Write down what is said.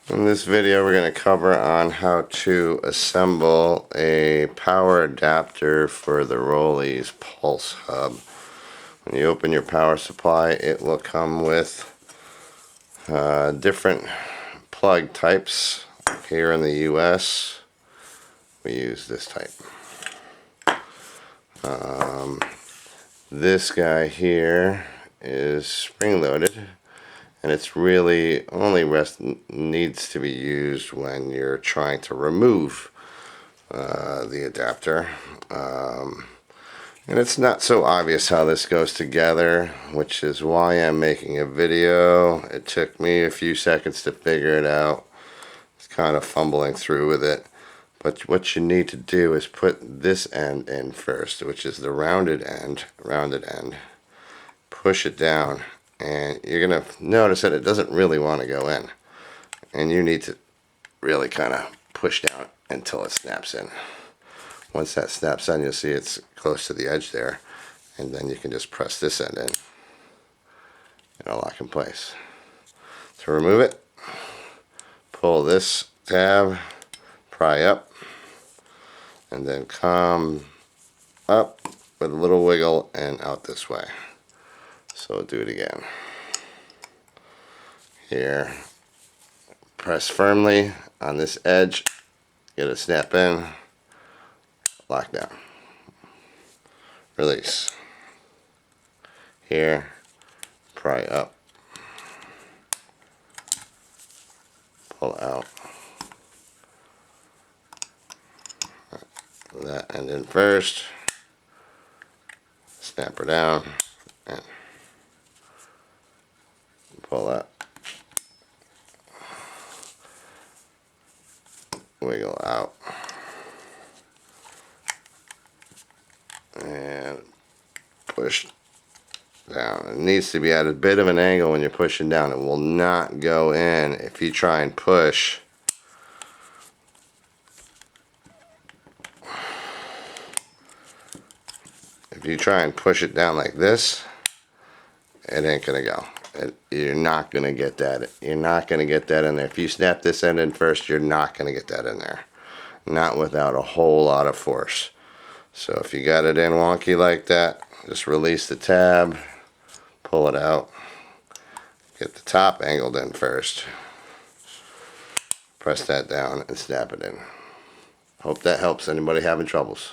In this video we're going to cover on how to assemble a power adapter for the Rollease pulse hub. When you open your power supply, it will come with different plug types. Here in the US we use this type. This guy here is spring loaded, and it's really only needs to be used when you're trying to remove the adapter. And it's not so obvious how this goes together, which is why I'm making a video. It took me a few seconds to figure it out. It's kind of fumbling through with it. But what you need to do is put this end in first, which is the rounded end. Push it down, and you're going to notice that it doesn't really want to go in. And you need to really kind of push down until it snaps in. Once that snaps in, you'll see it's close to the edge there. And then you can just press this end in, and it'll lock in place. To remove it, pull this tab, pry up, and then come up with a little wiggle and out this way. So we'll do it again. Here, press firmly on this edge, get it snap in, lock down, release. Here, pry up, pull out. That end in first, snap her down, and pull that, wiggle out, and push down. It needs to be at a bit of an angle when you're pushing down. It will not go in if you try and push. If you try and push it down like this, it ain't gonna go. You're not gonna get that. You're not gonna get that in there. If you snap this end in first, you're not gonna get that in there. Not without a whole lot of force. So if you got it in wonky like that, just release the tab, pull it out, get the top angled in first, press that down and snap it in. Hope that helps anybody having troubles.